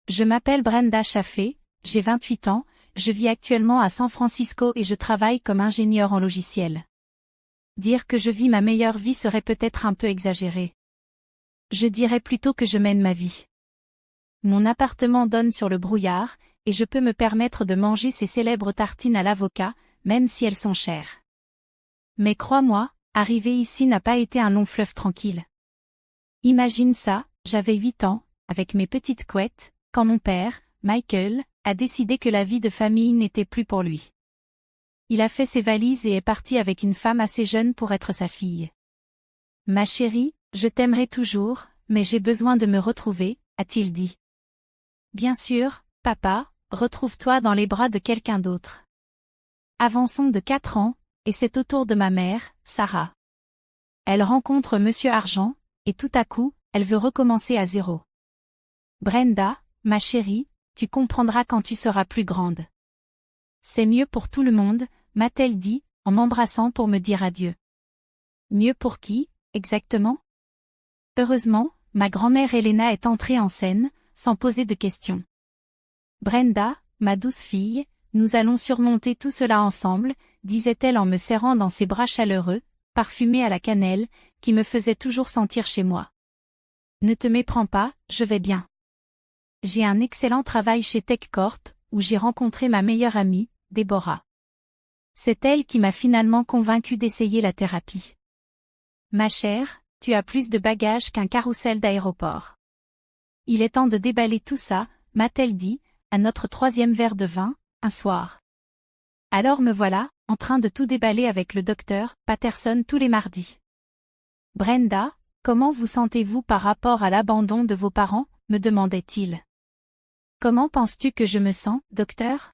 Je m'appelle Brenda Chaffee, j'ai 28 ans, je vis actuellement à San Francisco et je travaille comme ingénieur en logiciel. Dire que je vis ma meilleure vie serait peut-être un peu exagéré. Je dirais plutôt que je mène ma vie. Mon appartement donne sur le brouillard, et je peux me permettre de manger ces célèbres tartines à l'avocat, même si elles sont chères. Mais crois-moi, arriver ici n'a pas été un long fleuve tranquille. Imagine ça, j'avais 8 ans, avec mes petites couettes, quand mon père, Michael, a décidé que la vie de famille n'était plus pour lui. Il a fait ses valises et est parti avec une femme assez jeune pour être sa fille. Ma chérie, je t'aimerai toujours, mais j'ai besoin de me retrouver, a-t-il dit. Bien sûr, papa, retrouve-toi dans les bras de quelqu'un d'autre. Avançons de 4 ans, et c'est au tour de ma mère, Sarah. Elle rencontre Monsieur Argent, et tout à coup, elle veut recommencer à zéro. Brenda, ma chérie, tu comprendras quand tu seras plus grande. C'est mieux pour tout le monde, m'a-t-elle dit, en m'embrassant pour me dire adieu. Mieux pour qui, exactement? Heureusement, ma grand-mère Elena est entrée en scène, sans poser de questions. Brenda, ma douce fille, nous allons surmonter tout cela ensemble, disait-elle en me serrant dans ses bras chaleureux, parfumés à la cannelle, qui me faisaient toujours sentir chez moi. Ne te méprends pas, je vais bien. J'ai un excellent travail chez TechCorp, où j'ai rencontré ma meilleure amie, Deborah. C'est elle qui m'a finalement convaincue d'essayer la thérapie. Ma chère, tu as plus de bagages qu'un carrousel d'aéroport. Il est temps de déballer tout ça, m'a-t-elle dit, à notre 3e verre de vin, un soir. Alors me voilà, en train de tout déballer avec le docteur Patterson tous les mardis. Brenda, comment vous sentez-vous par rapport à l'abandon de vos parents, me demandait-il. Comment penses-tu que je me sens, docteur?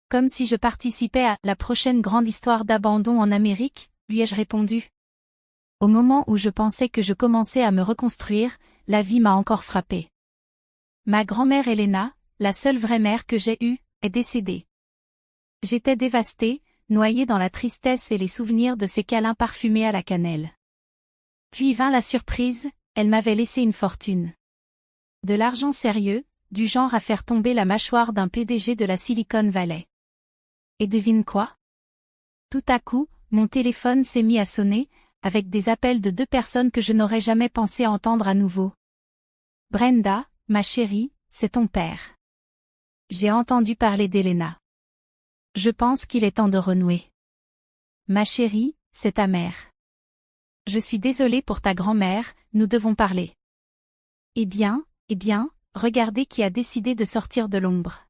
Comme si je participais à la prochaine grande histoire d'abandon en Amérique, lui ai-je répondu. Au moment où je pensais que je commençais à me reconstruire, la vie m'a encore frappée. Ma grand-mère Elena, la seule vraie mère que j'ai eue, est décédée. J'étais dévastée, noyée dans la tristesse et les souvenirs de ces câlins parfumés à la cannelle. Puis vint la surprise, elle m'avait laissé une fortune. De l'argent sérieux, du genre à faire tomber la mâchoire d'un PDG de la Silicon Valley. Et devine quoi? Tout à coup, mon téléphone s'est mis à sonner, avec des appels de 2 personnes que je n'aurais jamais pensé entendre à nouveau. Brenda, ma chérie, c'est ton père. J'ai entendu parler d'Elena. Je pense qu'il est temps de renouer. Ma chérie, c'est ta mère. Je suis désolée pour ta grand-mère, nous devons parler. Eh bien, regardez qui a décidé de sortir de l'ombre.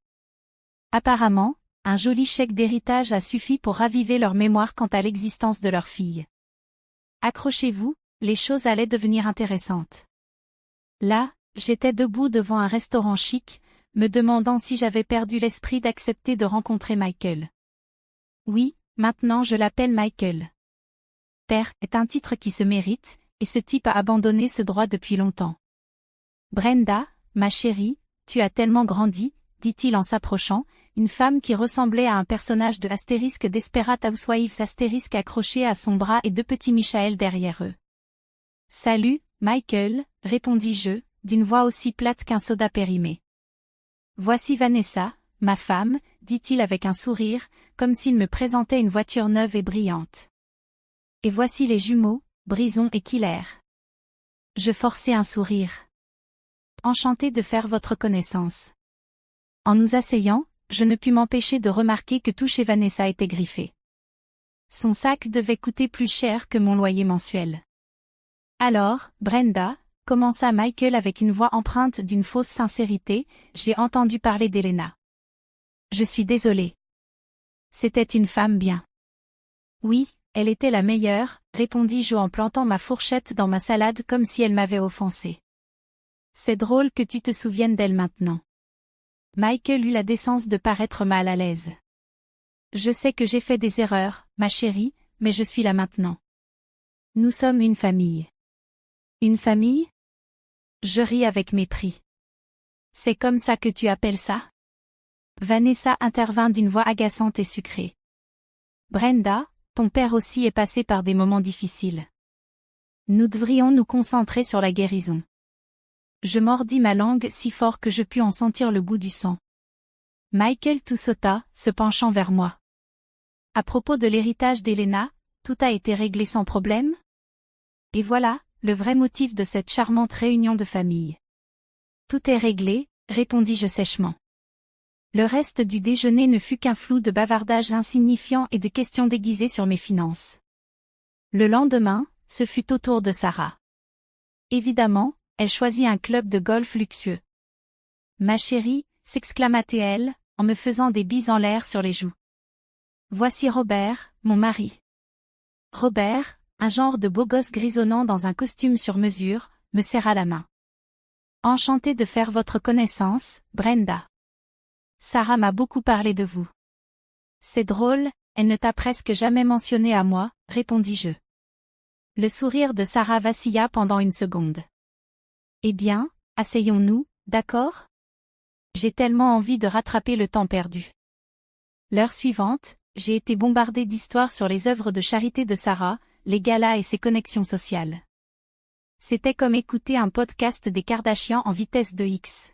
Apparemment, un joli chèque d'héritage a suffi pour raviver leur mémoire quant à l'existence de leur fille. Accrochez-vous, les choses allaient devenir intéressantes. Là, j'étais debout devant un restaurant chic, me demandant si j'avais perdu l'esprit d'accepter de rencontrer Michael. Oui, maintenant je l'appelle Michael. Père est un titre qui se mérite, et ce type a abandonné ce droit depuis longtemps. Brenda, ma chérie, tu as tellement grandi, dit-il en s'approchant, une femme qui ressemblait à un personnage de Astérisque Desperate Housewives astérisque accroché à son bras et 2 petits Michael derrière eux. Salut, Michael, répondis-je, d'une voix aussi plate qu'un soda périmé. Voici Vanessa, ma femme, dit-il avec un sourire, comme s'il me présentait une voiture neuve et brillante. Et voici les jumeaux, Brison et Killer. Je forçai un sourire. Enchanté de faire votre connaissance. En nous asseyant, je ne pus m'empêcher de remarquer que tout chez Vanessa était griffé. Son sac devait coûter plus cher que mon loyer mensuel. Alors, Brenda, commença Michael avec une voix empreinte d'une fausse sincérité, j'ai entendu parler d'Elena. Je suis désolé. C'était une femme bien. Oui, elle était la meilleure, répondis-je en plantant ma fourchette dans ma salade comme si elle m'avait offensé. C'est drôle que tu te souviennes d'elle maintenant. Michael eut la décence de paraître mal à l'aise. Je sais que j'ai fait des erreurs, ma chérie, mais je suis là maintenant. Nous sommes une famille. Une famille? Je ris avec mépris. C'est comme ça que tu appelles ça? Vanessa intervint d'une voix agaçante et sucrée. Brenda, ton père aussi est passé par des moments difficiles. Nous devrions nous concentrer sur la guérison. Je mordis ma langue si fort que je pus en sentir le goût du sang. Michael toussota, se penchant vers moi. À propos de l'héritage d'Elena, tout a été réglé sans problème? Et voilà, le vrai motif de cette charmante réunion de famille. Tout est réglé, répondis-je sèchement. Le reste du déjeuner ne fut qu'un flou de bavardages insignifiants et de questions déguisées sur mes finances. Le lendemain, ce fut au tour de Sarah. Évidemment, elle choisit un club de golf luxueux. Ma chérie, s'exclama-t-elle, en me faisant des bises en l'air sur les joues. Voici Robert, mon mari. Robert, un genre de beau gosse grisonnant dans un costume sur mesure, me serra la main. Enchanté de faire votre connaissance, Brenda. Sarah m'a beaucoup parlé de vous. C'est drôle, elle ne t'a presque jamais mentionné à moi, répondis-je. Le sourire de Sarah vacilla pendant une seconde. Eh bien, asseyons-nous, d'accord? J'ai tellement envie de rattraper le temps perdu. L'heure suivante, j'ai été bombardée d'histoires sur les œuvres de charité de Sarah, les galas et ses connexions sociales. C'était comme écouter un podcast des Kardashians en vitesse de X.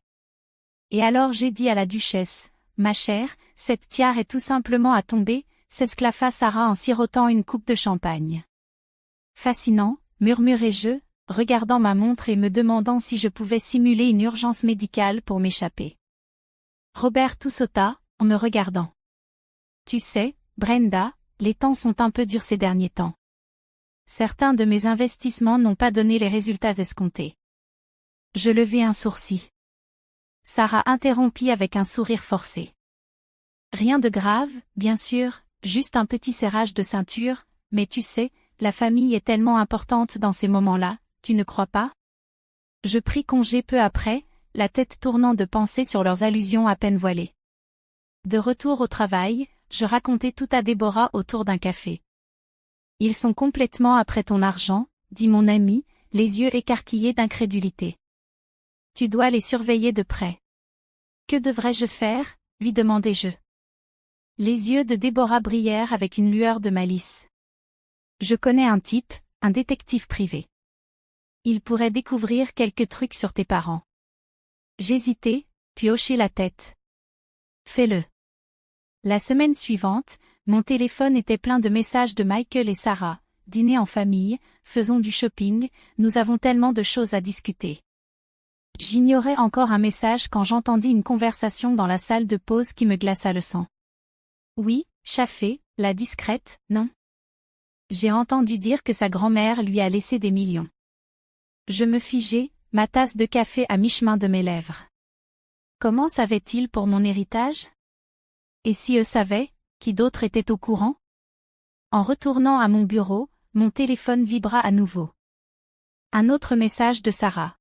Et alors j'ai dit à la duchesse, « Ma chère, cette tiare est tout simplement à tomber », s'esclaffa Sarah en sirotant une coupe de champagne. Fascinant, murmurai-je, regardant ma montre et me demandant si je pouvais simuler une urgence médicale pour m'échapper. Robert toussota, en me regardant. Tu sais, Brenda, les temps sont un peu durs ces derniers temps. Certains de mes investissements n'ont pas donné les résultats escomptés. Je levai un sourcil. Sarah interrompit avec un sourire forcé. Rien de grave, bien sûr, juste un petit serrage de ceinture, mais tu sais, la famille est tellement importante dans ces moments-là, tu ne crois pas? Je pris congé peu après, la tête tournant de pensées sur leurs allusions à peine voilées. De retour au travail, je racontai tout à Déborah autour d'un café. Ils sont complètement après ton argent, dit mon ami, les yeux écarquillés d'incrédulité. Tu dois les surveiller de près. Que devrais-je faire, lui demandai-je. Les yeux de Déborah brillèrent avec une lueur de malice. Je connais un type, un détective privé. Il pourrait découvrir quelques trucs sur tes parents. J'hésitai, puis hochai la tête. Fais-le. La semaine suivante, mon téléphone était plein de messages de Michael et Sarah. Dîner en famille, faisons du shopping, nous avons tellement de choses à discuter. J'ignorais encore un message quand j'entendis une conversation dans la salle de pause qui me glaça le sang. Oui, Chaffé, la discrète, non? J'ai entendu dire que sa grand-mère lui a laissé des millions. Je me figeai, ma tasse de café à mi-chemin de mes lèvres. Comment savait-il pour mon héritage? Et si eux savaient, qui d'autre était au courant? En retournant à mon bureau, mon téléphone vibra à nouveau. Un autre message de Sarah.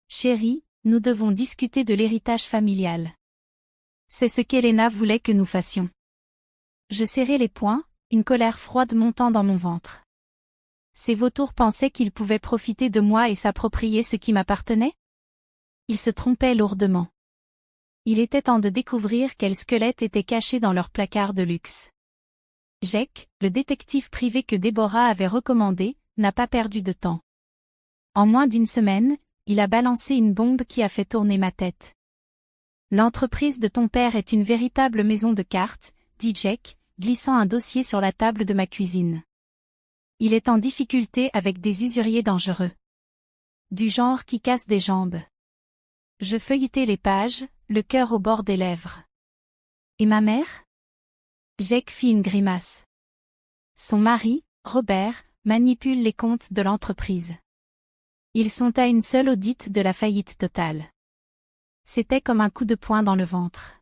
Chérie, nous devons discuter de l'héritage familial. C'est ce qu'Elena voulait que nous fassions. Je serrai les poings, une colère froide montant dans mon ventre. Ces vautours pensaient qu'ils pouvaient profiter de moi et s'approprier ce qui m'appartenait? Ils se trompaient lourdement. Il était temps de découvrir quel squelette était caché dans leur placard de luxe. Jake, le détective privé que Déborah avait recommandé, n'a pas perdu de temps. En moins d'une semaine, il a balancé une bombe qui a fait tourner ma tête. L'entreprise de ton père est une véritable maison de cartes, dit Jake, glissant un dossier sur la table de ma cuisine. Il est en difficulté avec des usuriers dangereux. Du genre qui cassent des jambes. Je feuilletai les pages, le cœur au bord des lèvres. Et ma mère? Jake fit une grimace. Son mari, Robert, manipule les comptes de l'entreprise. Ils sont à une seule audite de la faillite totale. C'était comme un coup de poing dans le ventre.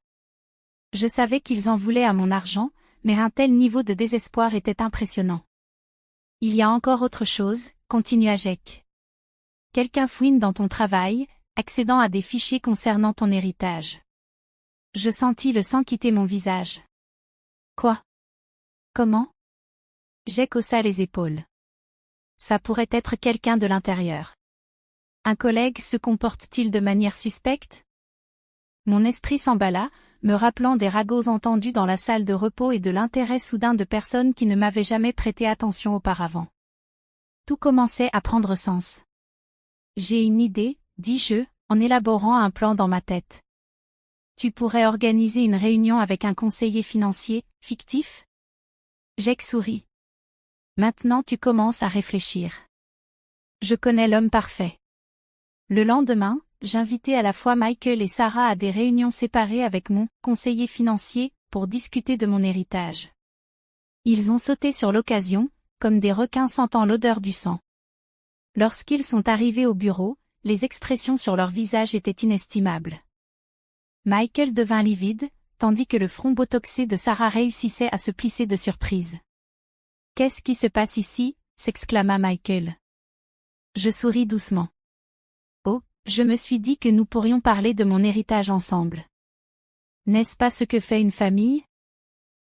Je savais qu'ils en voulaient à mon argent, mais un tel niveau de désespoir était impressionnant. Il y a encore autre chose, continua Jake. Quelqu'un fouine dans ton travail, accédant à des fichiers concernant ton héritage. Je sentis le sang quitter mon visage. Quoi? Comment? Jake haussa les épaules. Ça pourrait être quelqu'un de l'intérieur. Un collègue se comporte-t-il de manière suspecte? Mon esprit s'emballa, me rappelant des ragots entendus dans la salle de repos et de l'intérêt soudain de personnes qui ne m'avaient jamais prêté attention auparavant. Tout commençait à prendre sens. J'ai une idée, dis-je, en élaborant un plan dans ma tête. Tu pourrais organiser une réunion avec un conseiller financier, fictif? Jake sourit. Maintenant tu commences à réfléchir. Je connais l'homme parfait. Le lendemain, j'invitai à la fois Michael et Sarah à des réunions séparées avec mon conseiller financier pour discuter de mon héritage. Ils ont sauté sur l'occasion, comme des requins sentant l'odeur du sang. Lorsqu'ils sont arrivés au bureau, les expressions sur leur visage étaient inestimables. Michael devint livide, tandis que le front botoxé de Sarah réussissait à se plisser de surprise. « Qu'est-ce qui se passe ici ?» s'exclama Michael. Je souris doucement. Oh, je me suis dit que nous pourrions parler de mon héritage ensemble. N'est-ce pas ce que fait une famille?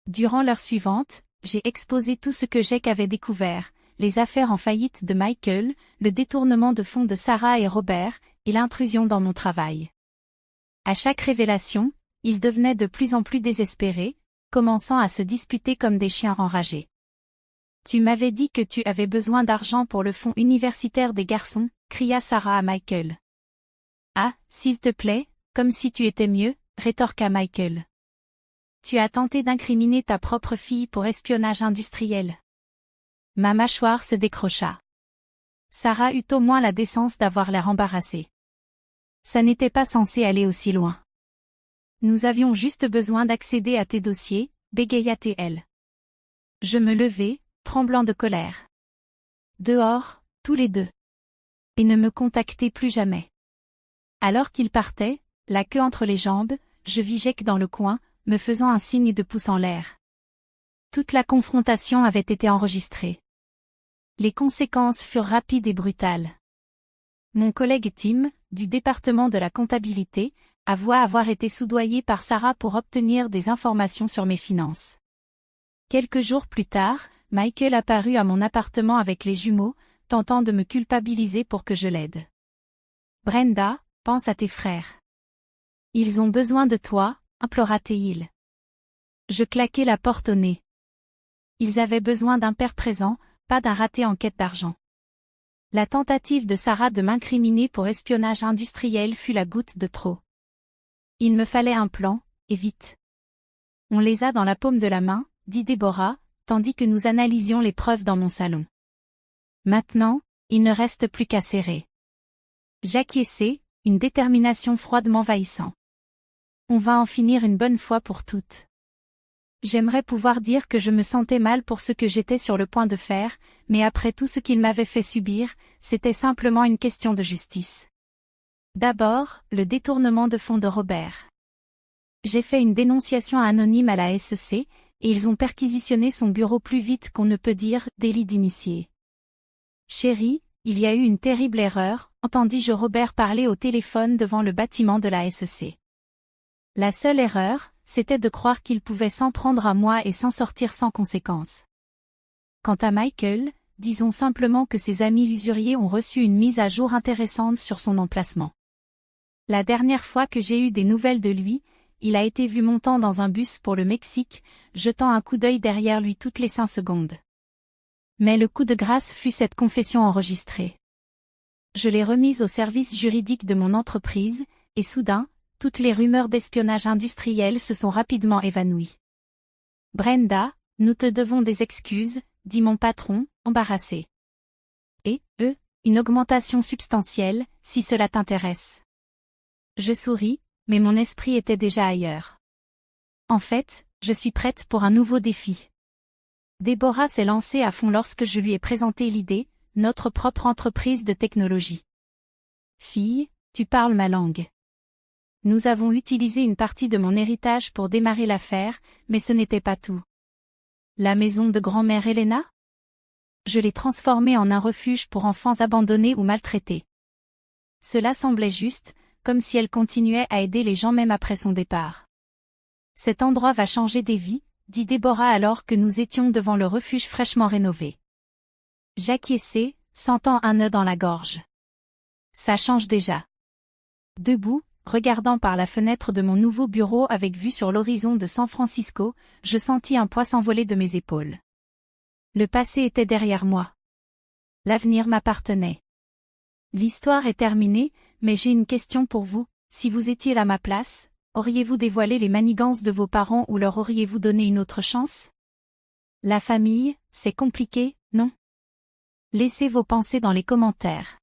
Durant l'heure suivante, j'ai exposé tout ce que Jake avait découvert, les affaires en faillite de Michael, le détournement de fonds de Sarah et Robert, et l'intrusion dans mon travail. À chaque révélation, ils devenaient de plus en plus désespérés, commençant à se disputer comme des chiens enragés. Tu m'avais dit que tu avais besoin d'argent pour le fonds universitaire des garçons, cria Sarah à Michael. Ah, s'il te plaît, comme si tu étais mieux, rétorqua Michael. Tu as tenté d'incriminer ta propre fille pour espionnage industriel. Ma mâchoire se décrocha. Sarah eut au moins la décence d'avoir l'air embarrassée. Ça n'était pas censé aller aussi loin. Nous avions juste besoin d'accéder à tes dossiers, bégaya-t-elle. Je me levai, tremblant de colère. Dehors, tous les deux. Et ne me contactez plus jamais. Alors qu'il partait, la queue entre les jambes, je vis Jake dans le coin, me faisant un signe de pouce en l'air. Toute la confrontation avait été enregistrée. Les conséquences furent rapides et brutales. Mon collègue Tim, du département de la comptabilité, avoua avoir été soudoyé par Sarah pour obtenir des informations sur mes finances. Quelques jours plus tard, Michael apparut à mon appartement avec les jumeaux, tentant de me culpabiliser pour que je l'aide. Brenda, pense à tes frères. Ils ont besoin de toi, implora-t-il. Je claquai la porte au nez. Ils avaient besoin d'un père présent, pas d'un raté en quête d'argent. La tentative de Sarah de m'incriminer pour espionnage industriel fut la goutte de trop. Il me fallait un plan, et vite. On les a dans la paume de la main, dit Déborah, tandis que nous analysions les preuves dans mon salon. Maintenant, il ne reste plus qu'à serrer. J'acquiesçai, une détermination froide m'envahissant. On va en finir une bonne fois pour toutes. J'aimerais pouvoir dire que je me sentais mal pour ce que j'étais sur le point de faire, mais après tout ce qu'il m'avait fait subir, c'était simplement une question de justice. D'abord, le détournement de fonds de Robert. J'ai fait une dénonciation anonyme à la SEC, et ils ont perquisitionné son bureau plus vite qu'on ne peut dire délit d'initié. Chérie, il y a eu une terrible erreur, entendis-je Robert parler au téléphone devant le bâtiment de la SEC. La seule erreur, c'était de croire qu'il pouvait s'en prendre à moi et s'en sortir sans conséquence. Quant à Michael, disons simplement que ses amis usuriers ont reçu une mise à jour intéressante sur son emplacement. La dernière fois que j'ai eu des nouvelles de lui, il a été vu montant dans un bus pour le Mexique, jetant un coup d'œil derrière lui toutes les 5 secondes. Mais le coup de grâce fut cette confession enregistrée. Je l'ai remise au service juridique de mon entreprise, et soudain, toutes les rumeurs d'espionnage industriel se sont rapidement évanouies. Brenda, nous te devons des excuses, dit mon patron, embarrassé. Et, une augmentation substantielle, si cela t'intéresse. Je souris, mais mon esprit était déjà ailleurs. En fait, je suis prête pour un nouveau défi. Déborah s'est lancée à fond lorsque je lui ai présenté l'idée, notre propre entreprise de technologie. Fille, tu parles ma langue. Nous avons utilisé une partie de mon héritage pour démarrer l'affaire, mais ce n'était pas tout. La maison de grand-mère Elena? Je l'ai transformée en un refuge pour enfants abandonnés ou maltraités. Cela semblait juste, comme si elle continuait à aider les gens même après son départ. Cet endroit va changer des vies, dit Déborah alors que nous étions devant le refuge fraîchement rénové. J'acquiesçai, sentant un nœud dans la gorge. Ça change déjà. Debout, regardant par la fenêtre de mon nouveau bureau avec vue sur l'horizon de San Francisco, je sentis un poids s'envoler de mes épaules. Le passé était derrière moi. L'avenir m'appartenait. L'histoire est terminée, Mais j'ai une question pour vous, si vous étiez à ma place, auriez-vous dévoilé les manigances de vos parents ou leur auriez-vous donné une autre chance? La famille, c'est compliqué, non? Laissez vos pensées dans les commentaires.